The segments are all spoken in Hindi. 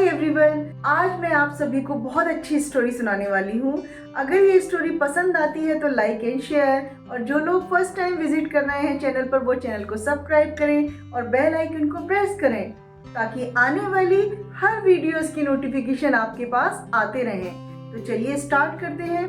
हाय एवरीवन, आज मैं आप सभी को बहुत अच्छी स्टोरी सुनाने वाली हूँ। अगर ये स्टोरी पसंद आती है तो लाइक एंड शेयर, और जो लोग फर्स्ट टाइम विजिट कर रहे हैं चैनल पर वो चैनल को सब्सक्राइब करें और बेल आइकन को प्रेस करें ताकि आने वाली हर वीडियोस की नोटिफिकेशन आपके पास आते रहें। तो चलिए स्टार्ट करते हैं।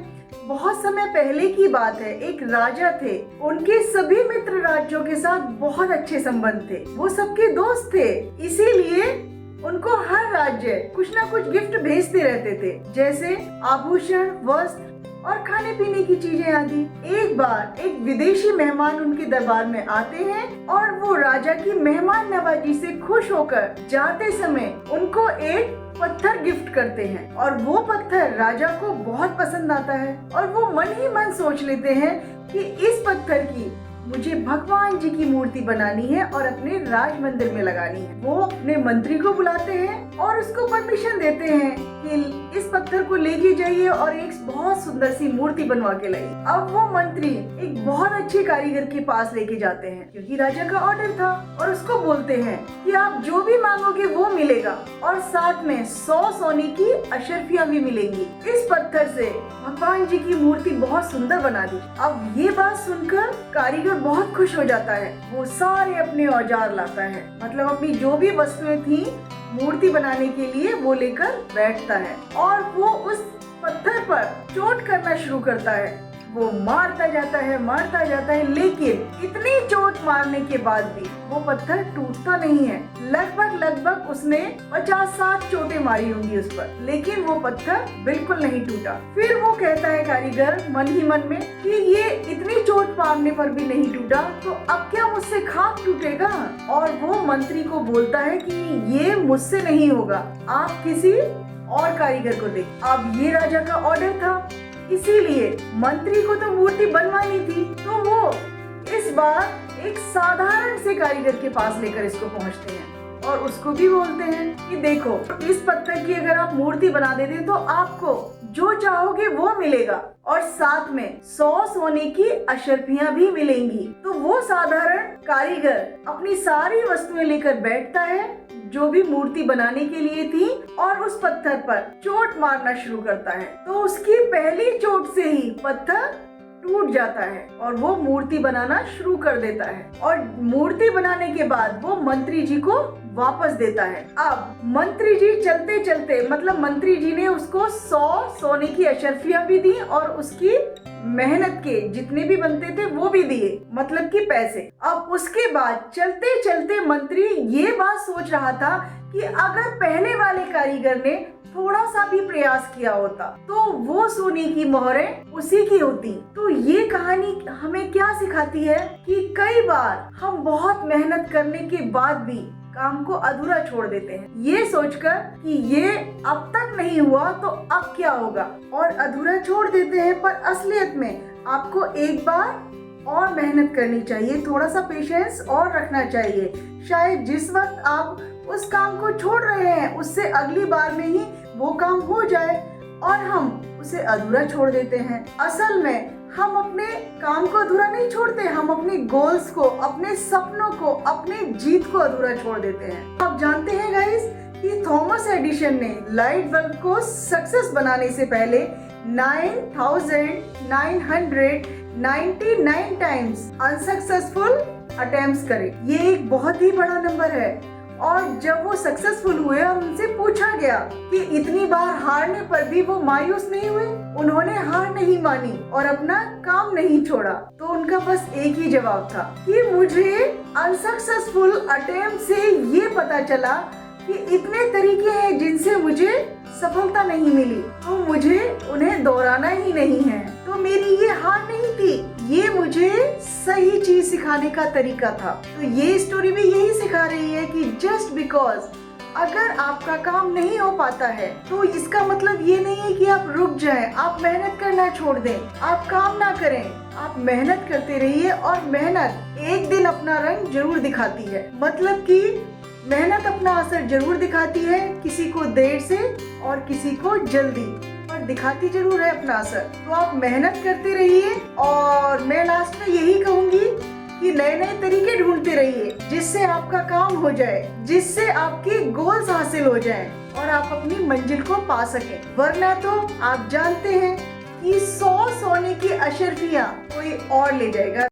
बहुत समय पहले की बात है, एक राजा थे। उनके सभी मित्र राज्यों के साथ बहुत अच्छे संबंध थे, वो सबके दोस्त थे। इसीलिए उनको हर राज्य कुछ ना कुछ गिफ्ट भेजते रहते थे, जैसे आभूषण, वस्त्र और खाने पीने की चीजें आदि। एक बार एक विदेशी मेहमान उनके दरबार में आते हैं और वो राजा की मेहमान नवाजी से खुश होकर जाते समय उनको एक पत्थर गिफ्ट करते हैं, और वो पत्थर राजा को बहुत पसंद आता है। और वो मन ही मन सोच लेते हैं कि इस पत्थर की मुझे भगवान जी की मूर्ति बनानी है और अपने राज मंदिर में लगानी है। वो अपने मंत्री को बुलाते हैं और उसको परमिशन देते हैं कि इस पत्थर को लेके जाइए और एक बहुत सुंदर सी मूर्ति बनवा के लाइए। अब वो मंत्री एक बहुत अच्छे कारीगर के पास लेके जाते हैं, क्योंकि राजा का ऑर्डर था, और उसको बोलते हैं कि आप जो भी मांगोगे वो मिलेगा, और साथ में 100 सोने की अशर्फियाँ भी मिलेंगी। इस पत्थर से भगवान जी की मूर्ति बहुत सुंदर बना दी। अब ये बात सुनकर कारीगर बहुत खुश हो जाता है। वो सारे अपने औजार लाता है, मतलब अपनी जो भी वस्तुएं थी मूर्ति बनाने के लिए वो लेकर बैठता है, और वो उस पत्थर पर चोट करना शुरू करता है। वो मारता जाता है, लेकिन इतनी चोट मारने के बाद भी वो पत्थर टूटता नहीं है। लगभग उसने 50-60 चोटें मारी होंगी उस पर, लेकिन वो पत्थर बिल्कुल नहीं टूटा। फिर वो कहता है कारीगर मन ही मन में कि ये इतनी चोट मारने पर भी नहीं टूटा, तो अब क्या मुझसे खाक टूटेगा? और वो मंत्री को बोलता है कि ये मुझसे नहीं होगा, आप किसी और कारीगर को दें। अब ये राजा का ऑर्डर था, इसीलिए मंत्री को तो मूर्ति बनवानी थी, तो वो इस बार एक साधारण से कारीगर के पास लेकर इसको पहुंचते हैं और उसको भी बोलते हैं कि देखो, इस पत्थर की अगर आप मूर्ति बना देते तो आपको जो चाहोगे वो मिलेगा, और साथ में 100 सोने की अशर्फियाँ भी मिलेंगी। तो वो साधारण कारीगर अपनी सारी वस्तुएं लेकर बैठता है जो भी मूर्ति बनाने के लिए थी, और उस पत्थर पर चोट मारना शुरू करता है। तो उसकी पहली चोट से ही पत्थर टूट जाता है और वो मूर्ति बनाना शुरू कर देता है, और मूर्ति बनाने के बाद वो मंत्री जी को वापस देता है। अब मंत्री जी चलते चलते, मतलब मंत्री जी ने उसको 100 सोने की अशर्फियाँ भी दी और उसकी मेहनत के जितने भी बनते थे वो भी दिए, मतलब कि पैसे। अब उसके बाद चलते चलते मंत्री ये बात सोच रहा था कि अगर पहले वाले कारीगर ने थोड़ा सा भी प्रयास किया होता तो वो सोने की मोहरें उसी की होती। तो ये कहानी हमें क्या सिखाती है कि कई बार हम बहुत मेहनत करने के बाद भी काम को अधूरा छोड़ देते हैं, ये सोचकर कि ये अब तक नहीं हुआ तो अब क्या होगा, और अधूरा छोड़ देते हैं। पर असलियत में आपको एक बार और मेहनत करनी चाहिए, थोड़ा सा पेशेंस और रखना चाहिए। शायद जिस वक्त आप उस काम को छोड़ रहे हैं उससे अगली बार में ही वो काम हो जाए, और हम उसे अधूरा छोड़ देते हैं। असल में हम अपने काम को अधूरा नहीं छोड़ते, हम अपने गोल्स को, अपने सपनों को, अपने जीत को अधूरा छोड़ देते हैं। आप जानते हैं गाइस कि थॉमस एडिसन ने लाइट बल्ब को सक्सेस बनाने से पहले 9,999 टाइम्स अनसक्सेसफुल अटेम्प्ट्स करे। ये एक बहुत ही बड़ा नंबर है। और जब वो सक्सेसफुल हुए और उनसे पूछा गया कि इतनी बार हारने पर भी वो मायूस नहीं हुए, उन्होंने हार नहीं मानी और अपना काम नहीं छोड़ा, तो उनका बस एक ही जवाब था कि मुझे अनसक्सेसफुल अटेम्प्ट से ये पता चला कि इतने तरीके हैं जिनसे मुझे सफलता नहीं मिली, तो मुझे उन्हें दोहराना ही नहीं है। तो मेरी ये हार नहीं थी, ये मुझे सही चीज सिखाने का तरीका था। तो ये स्टोरी भी यही सिखा रही है कि जस्ट बिकॉज अगर आपका काम नहीं हो पाता है तो इसका मतलब ये नहीं है कि आप रुक जाएं, आप मेहनत करना छोड़ दें, आप काम ना करें। आप मेहनत करते रहिए, और मेहनत एक दिन अपना रंग जरूर दिखाती है। मतलब कि मेहनत अपना असर जरूर दिखाती है, किसी को देर से और किसी को जल्दी, पर दिखाती जरूर है अपना असर। तो आप मेहनत करते रहिए, और मैं लास्ट में यही कहूंगी कि नए नए तरीके ढूंढते रहिए जिससे आपका काम हो जाए, जिससे आपके गोल्स हासिल हो जाएं। और आप अपनी मंजिल को पा सकें। वरना तो आप जानते हैं कि 100 सोने की अशर्फियां कोई और ले जाएगा।